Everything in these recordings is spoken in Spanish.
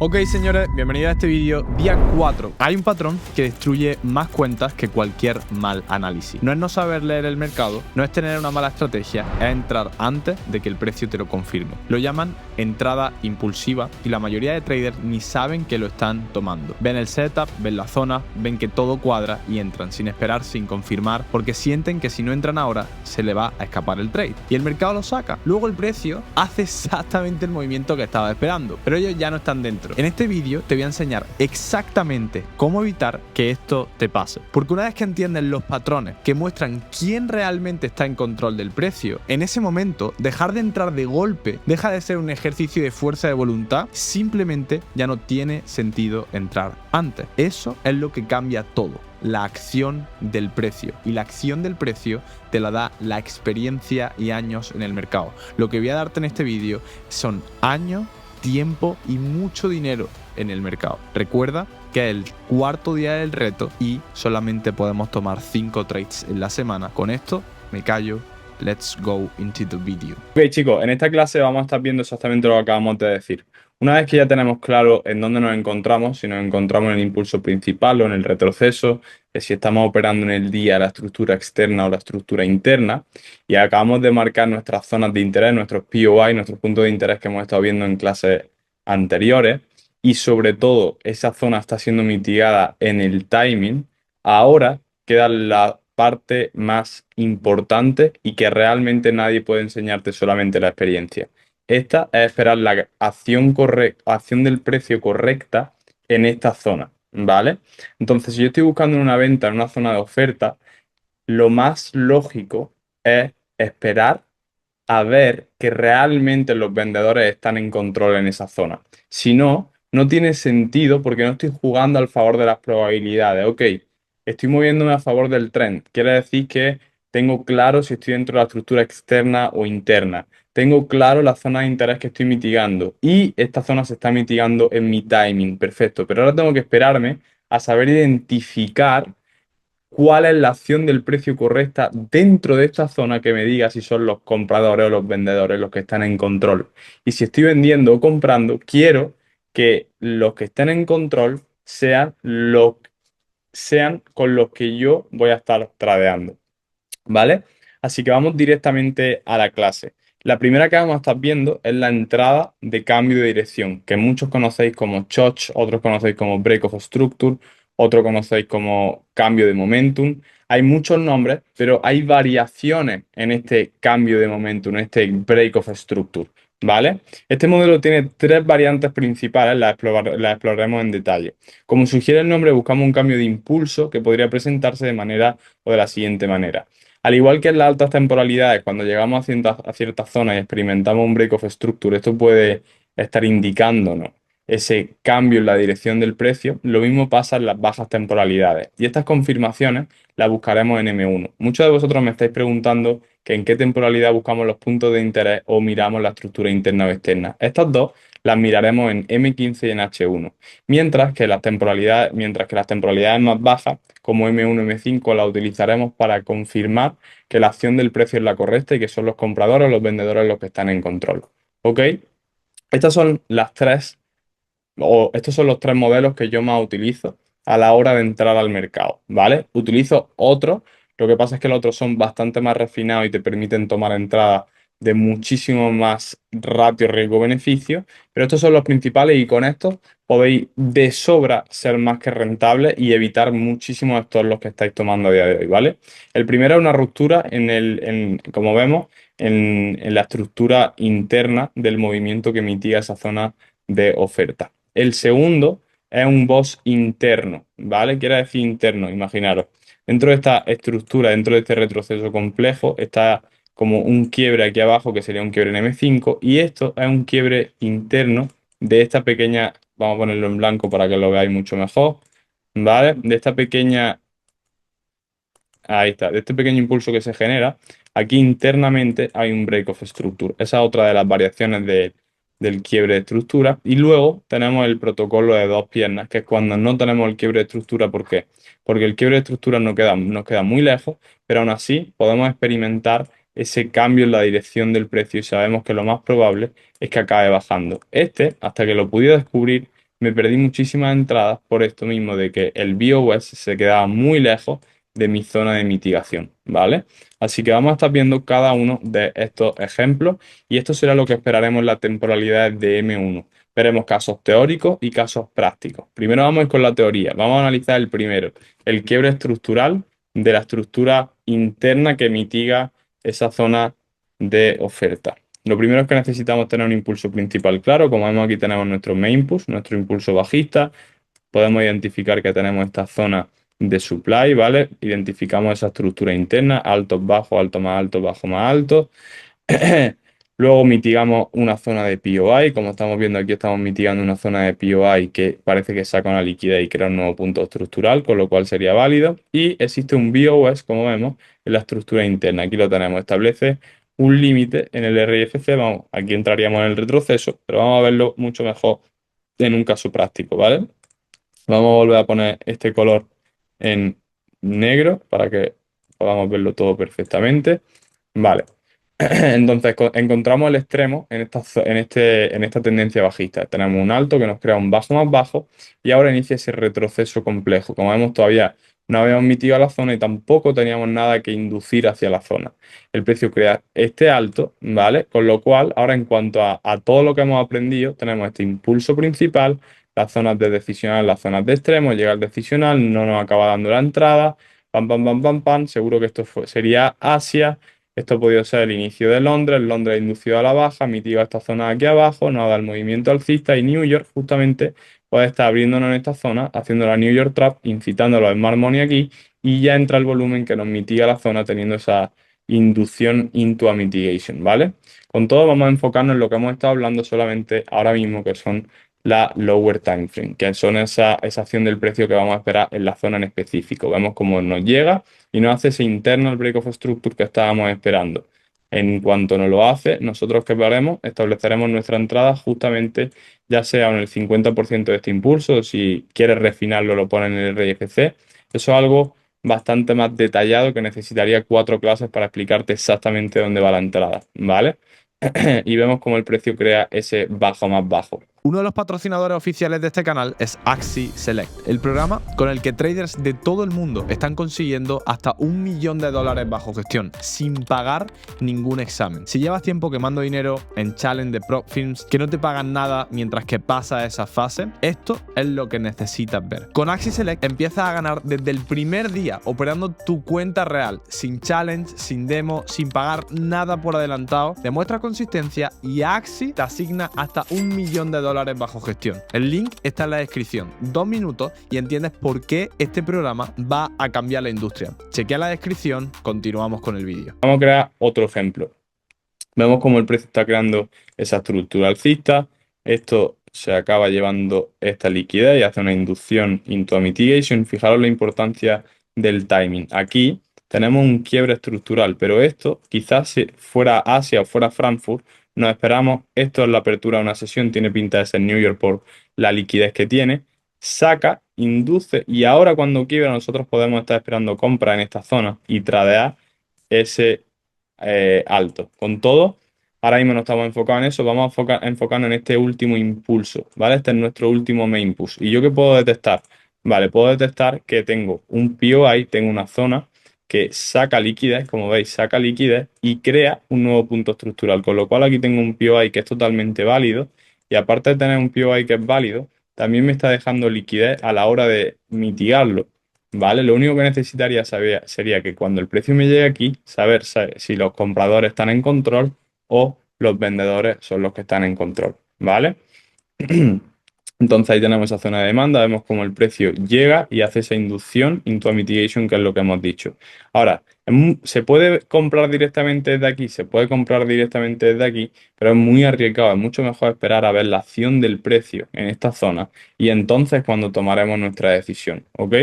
Ok, señores, bienvenidos a este vídeo día 4. Hay un patrón que destruye más cuentas que cualquier mal análisis. No es no saber leer el mercado, no es tener una mala estrategia, es entrar antes de que el precio te lo confirme. Lo llaman entrada impulsiva y la mayoría de traders ni saben que lo están tomando. Ven el setup, ven la zona, ven que todo cuadra y entran sin esperar, sin confirmar, porque sienten que si no entran ahora se le va a escapar el trade. Y el mercado lo saca. Luego el precio hace exactamente el movimiento que estaba esperando, pero ellos ya no están dentro. En este vídeo te voy a enseñar exactamente cómo evitar que esto te pase. Porque una vez que entiendes los patrones que muestran quién realmente está en control del precio, en ese momento dejar de entrar de golpe deja de ser un ejercicio de fuerza de voluntad, simplemente ya no tiene sentido entrar antes. Eso es lo que cambia todo. La acción del precio, y la acción del precio te la da la experiencia y años en el mercado. Lo que voy a darte en este vídeo son años, tiempo y mucho dinero en el mercado. Recuerda que es el cuarto día del reto y solamente podemos tomar 5 trades en la semana. Con esto me callo. Let's go into the video. Ok, chicos, en esta clase vamos a estar viendo exactamente lo que acabamos de decir. Una vez que ya tenemos claro en dónde nos encontramos, si nos encontramos en el impulso principal o en el retroceso, si estamos operando en el día la estructura externa o la estructura interna, y acabamos de marcar nuestras zonas de interés, nuestros POI, nuestros puntos de interés que hemos estado viendo en clases anteriores, y sobre todo esa zona está siendo mitigada en el timing, ahora queda la parte más importante y que realmente nadie puede enseñarte, solamente la experiencia. Esta es esperar la acción del precio correcta en esta zona, ¿vale? Entonces, si yo estoy buscando una venta en una zona de oferta, lo más lógico es esperar a ver que realmente los vendedores están en control en esa zona. Si no, no tiene sentido porque no estoy jugando al favor de las probabilidades. Ok, estoy moviéndome a favor del trend. Quiere decir que tengo claro si estoy dentro de la estructura externa o interna. Tengo claro la zona de interés que estoy mitigando y esta zona se está mitigando en mi timing. Perfecto, pero ahora tengo que esperarme a saber identificar cuál es la acción del precio correcta dentro de esta zona que me diga si son los compradores o los vendedores los que están en control. Y si estoy vendiendo o comprando, quiero que los que estén en control sean con los que yo voy a estar tradeando, ¿vale? Así que vamos directamente a la clase. La primera que vamos a estar viendo es la entrada de cambio de dirección, que muchos conocéis como CHOCH, otros conocéis como Break of Structure, otros conocéis como cambio de momentum. Hay muchos nombres, pero hay variaciones en este cambio de momentum, en este Break of Structure, ¿vale? Este modelo tiene 3 variantes principales, las exploraremos en detalle. Como sugiere el nombre, buscamos un cambio de impulso que podría presentarse de manera o de la siguiente manera. Al igual que en las altas temporalidades, cuando llegamos a ciertas zonas y experimentamos un break of structure, esto puede estar indicándonos ese cambio en la dirección del precio. Lo mismo pasa en las bajas temporalidades. Y estas confirmaciones las buscaremos en M1. Muchos de vosotros me estáis preguntando que en qué temporalidad buscamos los puntos de interés o miramos la estructura interna o externa. Estas dos las miraremos en M15 y en H1. Mientras que las temporalidades más bajas, como M1 y M5, las utilizaremos para confirmar que la acción del precio es la correcta y que son los compradores o los vendedores los que están en control. ¿Ok? Estas son estos son los 3 modelos que yo más utilizo a la hora de entrar al mercado, ¿vale? Utilizo otros, lo que pasa es que los otros son bastante más refinados y te permiten tomar entradas de muchísimo más ratio riesgo-beneficio, pero estos son los principales y con estos podéis de sobra ser más que rentables y evitar muchísimos estos los que estáis tomando a día de hoy, ¿vale? El primero es una ruptura como vemos, en la estructura interna del movimiento que mitiga esa zona de oferta. El segundo es un boss interno, ¿vale? Quiere decir interno, imaginaros. Dentro de esta estructura, dentro de este retroceso complejo, está como un quiebre aquí abajo, que sería un quiebre en M5, y esto es un quiebre interno de esta pequeña, vamos a ponerlo en blanco para que lo veáis mucho mejor, ¿vale? De esta pequeña, ahí está, de este pequeño impulso que se genera, aquí internamente hay un break of structure. Esa es otra de las variaciones del quiebre de estructura. Y luego tenemos el protocolo de 2 piernas, que es cuando no tenemos el quiebre de estructura. ¿Por qué? Porque el quiebre de estructura nos queda muy lejos, pero aún así podemos experimentar ese cambio en la dirección del precio y sabemos que lo más probable es que acabe bajando. Hasta que lo pude descubrir, me perdí muchísimas entradas por esto mismo de que el BOS se quedaba muy lejos de mi zona de mitigación, ¿vale? Así que vamos a estar viendo cada uno de estos ejemplos y esto será lo que esperaremos en la temporalidad de M1. Veremos casos teóricos y casos prácticos. Primero vamos a ir con la teoría. Vamos a analizar el primero, el quiebre estructural de la estructura interna que mitiga esa zona de oferta. Lo primero es que necesitamos tener un impulso principal claro. Como vemos aquí tenemos nuestro main impulse, nuestro impulso bajista. Podemos identificar que tenemos esta zona de supply, ¿vale? Identificamos esa estructura interna, altos, bajos, alto más alto, bajo más alto. Luego mitigamos una zona de POI, como estamos viendo aquí estamos mitigando una zona de POI que parece que saca una liquidez y crea un nuevo punto estructural, con lo cual sería válido. Y existe un BOS, como vemos, en la estructura interna. Aquí lo tenemos, establece un límite en el RFC, vamos, aquí entraríamos en el retroceso, pero vamos a verlo mucho mejor en un caso práctico, ¿vale? Vamos a volver a poner este color en negro para que podamos verlo todo perfectamente. Vale. Entonces encontramos el extremo en esta tendencia bajista. Tenemos un alto que nos crea un bajo más bajo y ahora inicia ese retroceso complejo. Como vemos, todavía no habíamos mitigado la zona y tampoco teníamos nada que inducir hacia la zona. El precio crea este alto, ¿vale? Con lo cual, ahora en cuanto a todo lo que hemos aprendido, tenemos este impulso principal, las zonas de decisional, las zonas de extremo, llega al decisional, no nos acaba dando la entrada, pam, pam, pam, pam, pam. Seguro que esto sería Asia. Esto ha podido ser el inicio de Londres, Londres inducido a la baja, mitiga esta zona de aquí abajo, nos da el movimiento alcista y New York justamente puede estar abriéndonos en esta zona, haciendo la New York Trap, incitando a los smart money aquí y ya entra el volumen que nos mitiga la zona teniendo esa inducción into a mitigation, ¿vale? Con todo vamos a enfocarnos en lo que hemos estado hablando solamente ahora mismo, que son la lower time frame, que son esa acción del precio que vamos a esperar en la zona en específico. Vemos cómo nos llega y nos hace ese internal break of structure que estábamos esperando. En cuanto nos lo hace, nosotros qué haremos, estableceremos nuestra entrada justamente ya sea en el 50% de este impulso, si quieres refinarlo lo pones en el RFC. Eso es algo bastante más detallado que necesitaría 4 clases para explicarte exactamente dónde va la entrada, ¿vale? Y vemos cómo el precio crea ese bajo más bajo. Uno de los patrocinadores oficiales de este canal es Axi Select, el programa con el que traders de todo el mundo están consiguiendo hasta $1.000.000 bajo gestión, sin pagar ningún examen. Si llevas tiempo quemando dinero en challenge de prop firms que no te pagan nada mientras que pasa esa fase, esto es lo que necesitas ver. Con Axi Select empiezas a ganar desde el primer día operando tu cuenta real, sin challenge, sin demo, sin pagar nada por adelantado. Demuestra consistencia y Axi te asigna hasta $1.000.000 bajo gestión. El link está en la descripción. 2 minutos y entiendes por qué este programa va a cambiar la industria. Chequea la descripción, continuamos con el vídeo. Vamos a crear otro ejemplo. Vemos cómo el precio está creando esa estructura alcista. Esto se acaba llevando esta liquidez y hace una inducción into a mitigation. Fijaros la importancia del timing. Aquí tenemos un quiebre estructural, pero esto quizás si fuera Asia o fuera Frankfurt, nos esperamos. Esto es la apertura de una sesión, tiene pinta de ser New York por la liquidez que tiene. Saca, induce y ahora cuando quiebra nosotros podemos estar esperando compra en esta zona y tradear ese alto. Con todo, ahora mismo no estamos enfocados en eso, vamos a enfocarnos en este último impulso, ¿vale? Este es nuestro último main impulso. ¿Y yo qué puedo detectar? Vale, puedo detectar que tengo un POI, tengo una zona que saca liquidez, como veis, saca liquidez y crea un nuevo punto estructural, con lo cual aquí tengo un POI que es totalmente válido y aparte de tener un POI que es válido, también me está dejando liquidez a la hora de mitigarlo. ¿Vale? Lo único que necesitaría saber sería que cuando el precio me llegue aquí, saber si los compradores están en control o los vendedores son los que están en control, ¿vale? Entonces ahí tenemos esa zona de demanda, vemos cómo el precio llega y hace esa inducción into a mitigation, que es lo que hemos dicho. Ahora, ¿se puede comprar directamente desde aquí? Se puede comprar directamente desde aquí, pero es muy arriesgado, es mucho mejor esperar a ver la acción del precio en esta zona y entonces cuando tomaremos nuestra decisión, ¿ok?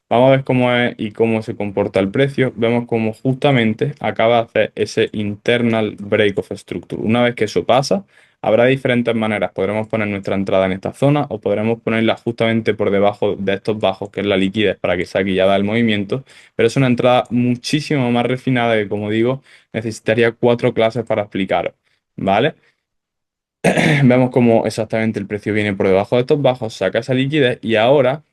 Vamos a ver cómo es y cómo se comporta el precio. Vemos cómo justamente acaba de hacer ese internal break of structure. Una vez que eso pasa, habrá diferentes maneras. Podremos poner nuestra entrada en esta zona o podremos ponerla justamente por debajo de estos bajos, que es la liquidez, para que sea guiada el movimiento. Pero es una entrada muchísimo más refinada que, como digo, necesitaría 4 clases para explicaros. ¿Vale? Vemos cómo exactamente el precio viene por debajo de estos bajos, saca esa liquidez y ahora,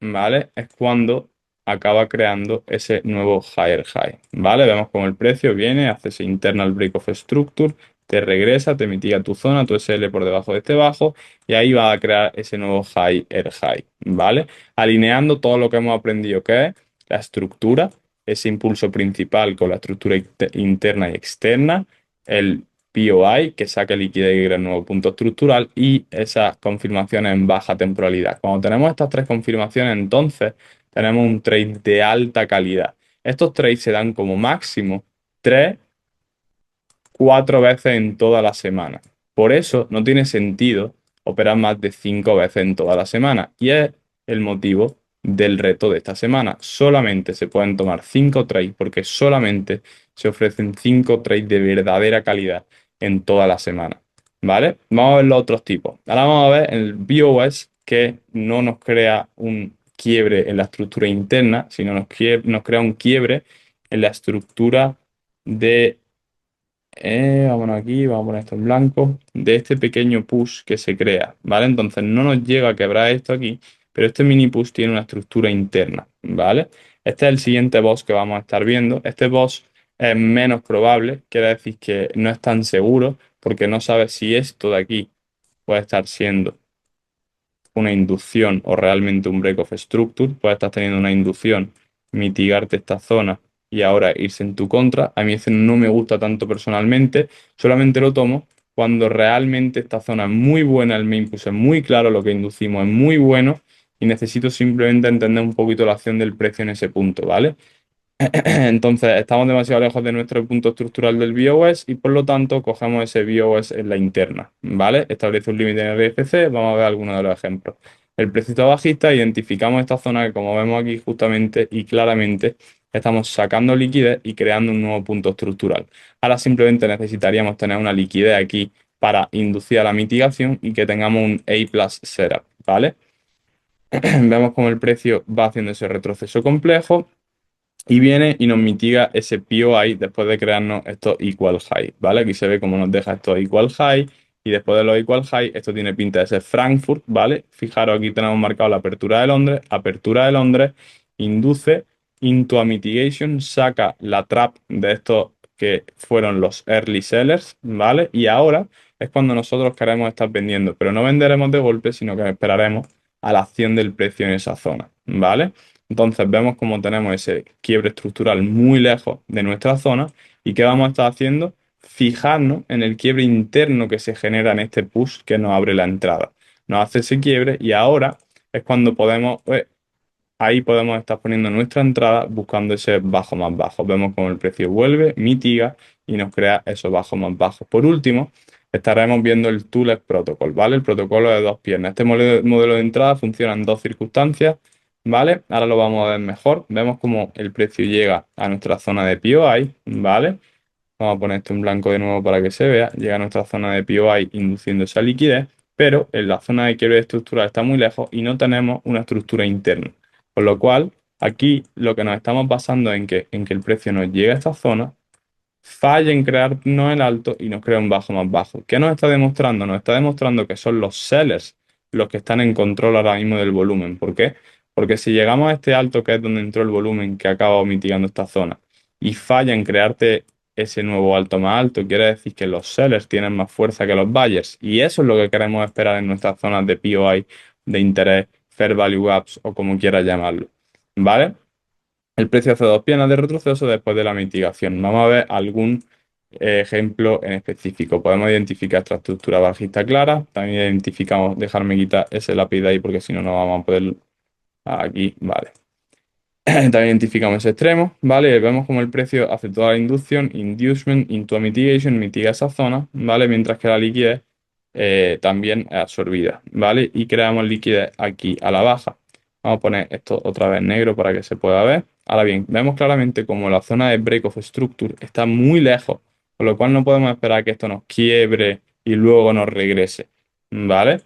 ¿vale? Es cuando acaba creando ese nuevo higher high, ¿vale? Vemos cómo el precio viene, hace ese internal break of structure, te regresa, te mitiga tu zona, tu SL por debajo de este bajo y ahí va a crear ese nuevo higher high, ¿vale? Alineando todo lo que hemos aprendido, que es la estructura, ese impulso principal con la estructura interna y externa, el POI, que saque liquidez y crea un nuevo punto estructural, y esas confirmaciones en baja temporalidad. Cuando tenemos estas tres confirmaciones, entonces tenemos un trade de alta calidad. Estos trades se dan como máximo 3, 4 veces en toda la semana. Por eso no tiene sentido operar más de 5 veces en toda la semana. Y es el motivo del reto de esta semana. Solamente se pueden tomar 5 trades porque solamente se ofrecen 5 trades de verdadera calidad en toda la semana. ¿Vale? Vamos a ver los otros tipos. Ahora vamos a ver el BOS que no nos crea un quiebre en la estructura interna, sino nos crea un quiebre en la estructura de vámonos aquí, vamos a poner esto en blanco, de este pequeño push que se crea, ¿vale? Entonces no nos llega a quebrar esto aquí, pero este mini push tiene una estructura interna, ¿vale? Este es el siguiente boss que vamos a estar viendo. Este boss es menos probable, quiere decir que no es tan seguro, porque no sabes si esto de aquí puede estar siendo una inducción o realmente un break of structure, puede estar teniendo una inducción, mitigarte esta zona y ahora irse en tu contra. A mí ese no me gusta tanto personalmente, solamente lo tomo cuando realmente esta zona es muy buena, el main push es muy claro, lo que inducimos es muy bueno y necesito simplemente entender un poquito la acción del precio en ese punto, ¿vale? Entonces, estamos demasiado lejos de nuestro punto estructural del BOS y por lo tanto cogemos ese BOS en la interna, ¿vale? Establece un límite en el RFC, vamos a ver algunos de los ejemplos. El precio está bajista, identificamos esta zona que como vemos aquí justamente y claramente estamos sacando liquidez y creando un nuevo punto estructural. Ahora simplemente necesitaríamos tener una liquidez aquí para inducir a la mitigación y que tengamos un A+ setup, ¿vale? Vemos cómo el precio va haciendo ese retroceso complejo y viene y nos mitiga ese POI después de crearnos estos equal high, ¿vale? Aquí se ve cómo nos deja estos equal high y después de los equal high, esto tiene pinta de ser Frankfurt, ¿vale? Fijaros, aquí tenemos marcado la apertura de Londres, induce into a mitigation, saca la trap de estos que fueron los early sellers, ¿vale? Y ahora es cuando nosotros queremos estar vendiendo, pero no venderemos de golpe, sino que esperaremos a la acción del precio en esa zona, ¿vale? Entonces vemos como tenemos ese quiebre estructural muy lejos de nuestra zona y ¿qué vamos a estar haciendo? Fijarnos en el quiebre interno que se genera en este push que nos abre la entrada. Nos hace ese quiebre y ahora es cuando podemos, ahí podemos estar poniendo nuestra entrada buscando ese bajo más bajo. Vemos como el precio vuelve, mitiga y nos crea esos bajos más bajos. Por último, estaremos viendo el Tulip Protocol, ¿vale? El protocolo de dos piernas. Este modelo de entrada funciona en dos circunstancias, ¿vale? Ahora lo vamos a ver mejor. Vemos como el precio llega a nuestra zona de POI, ¿vale? Vamos a poner esto en blanco de nuevo para que se vea. Llega a nuestra zona de POI induciendo esa liquidez, pero en la zona de quiebre estructural está muy lejos y no tenemos una estructura interna. Con lo cual, aquí lo que nos estamos basando en que el precio nos llegue a esta zona, falla en crearnos el alto y nos crea un bajo más bajo. ¿Qué nos está demostrando? Nos está demostrando que son los sellers los que están en control ahora mismo del volumen. ¿Por qué? Porque si llegamos a este alto, que es donde entró el volumen que acaba mitigando esta zona, y falla en crearte ese nuevo alto más alto, quiere decir que los sellers tienen más fuerza que los buyers. Y eso es lo que queremos esperar en nuestras zonas de POI, de interés, fair value gaps o como quieras llamarlo. ¿Vale? El precio hace dos piernas de retroceso después de la mitigación. Vamos a ver algún ejemplo en específico. Podemos identificar esta estructura bajista clara. También identificamos, dejarme quitar ese lápiz de ahí porque si no, no vamos a poder. Aquí, vale. También identificamos ese extremo, ¿vale? Vemos como el precio hace toda la inducción, inducement into a mitigation, mitiga esa zona, ¿vale? Mientras que la liquidez también es absorbida, ¿vale? Y creamos liquidez aquí a la baja. Vamos a poner esto otra vez negro para que se pueda ver. Ahora bien, vemos claramente como la zona de break of structure está muy lejos, con lo cual no podemos esperar que esto nos quiebre y luego nos regrese, ¿vale?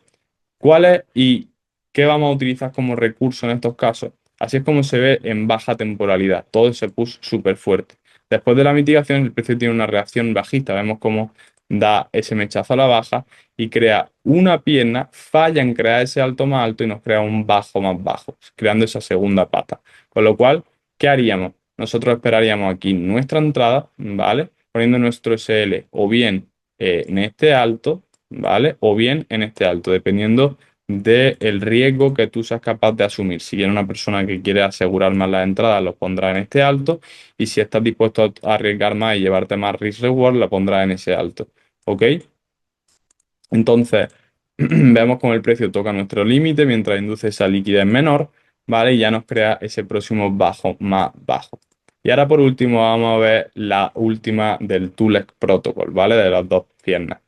¿Cuáles y qué vamos a utilizar como recurso en estos casos? Así es como se ve en baja temporalidad, todo ese push súper fuerte. Después de la mitigación, el precio tiene una reacción bajista. Vemos como da ese mechazo a la baja y crea una pierna, falla en crear ese alto más alto y nos crea un bajo más bajo, creando esa segunda pata. Con lo cual, ¿qué haríamos? Nosotros esperaríamos aquí nuestra entrada, ¿vale? Poniendo nuestro SL o bien en este alto, ¿vale? O bien en este alto, dependiendo del riesgo que tú seas capaz de asumir. Si eres una persona que quiere asegurar más las entradas, lo pondrá en este alto. Y si estás dispuesto a arriesgar más y llevarte más risk reward, la pondrás en ese alto. ¿Ok? Entonces, vemos cómo el precio toca nuestro límite mientras induce esa liquidez menor, ¿vale? Y ya nos crea ese próximo bajo más bajo. Y ahora por último vamos a ver la última del Tulex Protocol, ¿vale? De las dos piernas.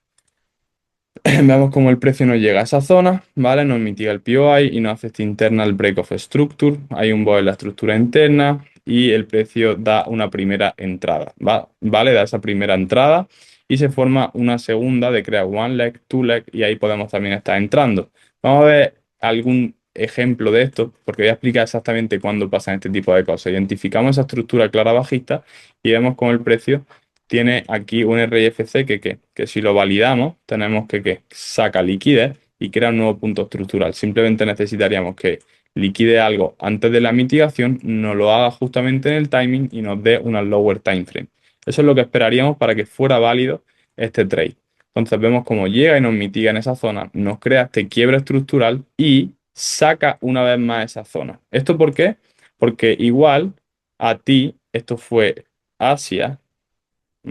Vemos cómo el precio nos llega a esa zona, ¿vale? Nos mitiga el POI y nos hace este internal break of structure. Hay un bot en la estructura interna y el precio da una primera entrada, ¿vale? Da esa primera entrada y se forma una segunda de crea one leg, two leg y ahí podemos también estar entrando. Vamos a ver algún ejemplo de esto porque voy a explicar exactamente cuándo pasan este tipo de cosas. Identificamos esa estructura clara bajista y vemos cómo el precio tiene aquí un RFC que si lo validamos, tenemos que saca liquidez y crea un nuevo punto estructural. Simplemente necesitaríamos que liquide algo antes de la mitigación, nos lo haga justamente en el timing y nos dé una lower time frame. Eso es lo que esperaríamos para que fuera válido este trade. Entonces vemos cómo llega y nos mitiga en esa zona, nos crea este quiebre estructural y saca una vez más esa zona. ¿Esto por qué? Porque igual a ti esto fue Asia.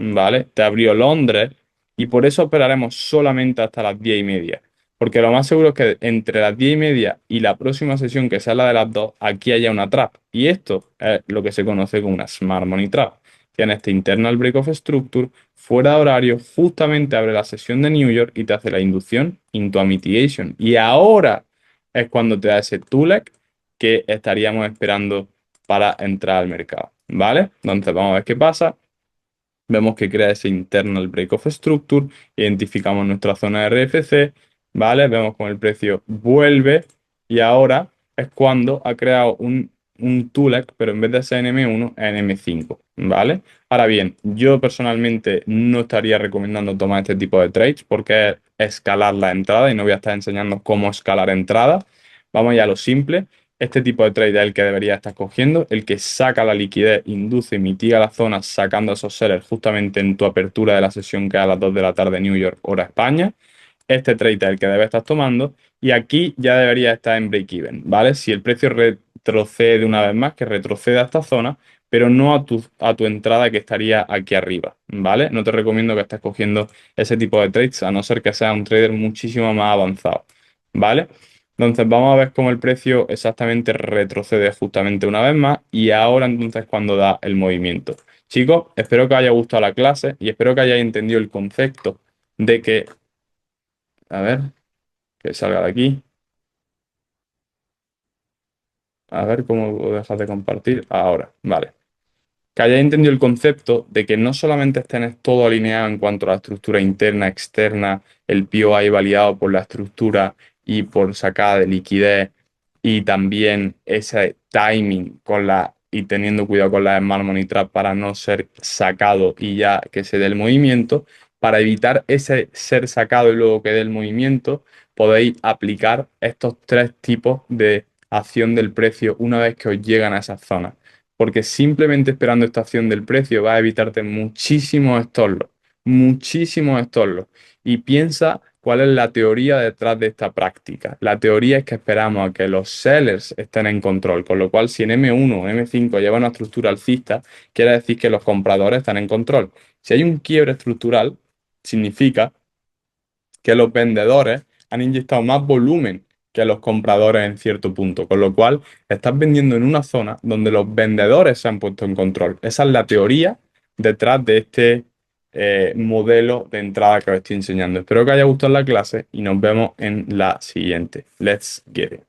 ¿Vale? Te abrió Londres y por eso operaremos solamente hasta las 10:30. Porque lo más seguro es que entre las 10:30 y la próxima sesión, que sea la de las 2, aquí haya una trap. Y esto es lo que se conoce como una Smart Money Trap. Tiene este internal break of structure, fuera de horario, justamente abre la sesión de New York y te hace la inducción into a mitigation. Y ahora es cuando te da ese TULEC que estaríamos esperando para entrar al mercado. ¿Vale? Entonces vamos a ver qué pasa. Vemos que crea ese internal break of structure, identificamos nuestra zona de RFC, ¿vale? Vemos cómo el precio vuelve y ahora es cuando ha creado un TULEC, pero en vez de ser NM1 es NM5, ¿vale? Ahora bien, yo personalmente no estaría recomendando tomar este tipo de trades porque es escalar la entrada y no voy a estar enseñando cómo escalar entradas. Vamos ya a lo simple. Este tipo de trade es el que debería estar cogiendo, el que saca la liquidez, induce y mitiga la zona sacando esos sellers justamente en tu apertura de la sesión que es a las 2 de la tarde New York, hora España. Este trade es el que debe estar tomando y aquí ya debería estar en break-even, ¿vale? Si el precio retrocede una vez más, que retroceda a esta zona, pero no a tu entrada que estaría aquí arriba, ¿vale? No te recomiendo que estés cogiendo ese tipo de trades a no ser que seas un trader muchísimo más avanzado, ¿vale? Entonces vamos a ver cómo el precio exactamente retrocede justamente una vez más y ahora entonces cuando da el movimiento. Chicos, espero que os haya gustado la clase y espero que hayáis entendido el concepto de que, a ver, que salga de aquí, a ver cómo dejas de compartir ahora, vale. Que hayáis entendido el concepto de que no solamente tenés todo alineado en cuanto a la estructura interna, externa, el POI validado por la estructura y por sacada de liquidez, y también ese timing y teniendo cuidado con la Smart Money Trap para no ser sacado y ya que se dé el movimiento, para evitar ese ser sacado y luego que dé el movimiento, podéis aplicar estos tres tipos de acción del precio una vez que os llegan a esa zona porque simplemente esperando esta acción del precio va a evitarte muchísimos estorlos. Y piensa cuál es la teoría detrás de esta práctica. La teoría es que esperamos a que los sellers estén en control, con lo cual si en M1 o M5 lleva una estructura alcista, quiere decir que los compradores están en control. Si hay un quiebre estructural, significa que los vendedores han inyectado más volumen que los compradores en cierto punto, con lo cual estás vendiendo en una zona donde los vendedores se han puesto en control. Esa es la teoría detrás de este modelo de entrada que os estoy enseñando. Espero que haya gustado la clase y nos vemos en la siguiente. Let's get it.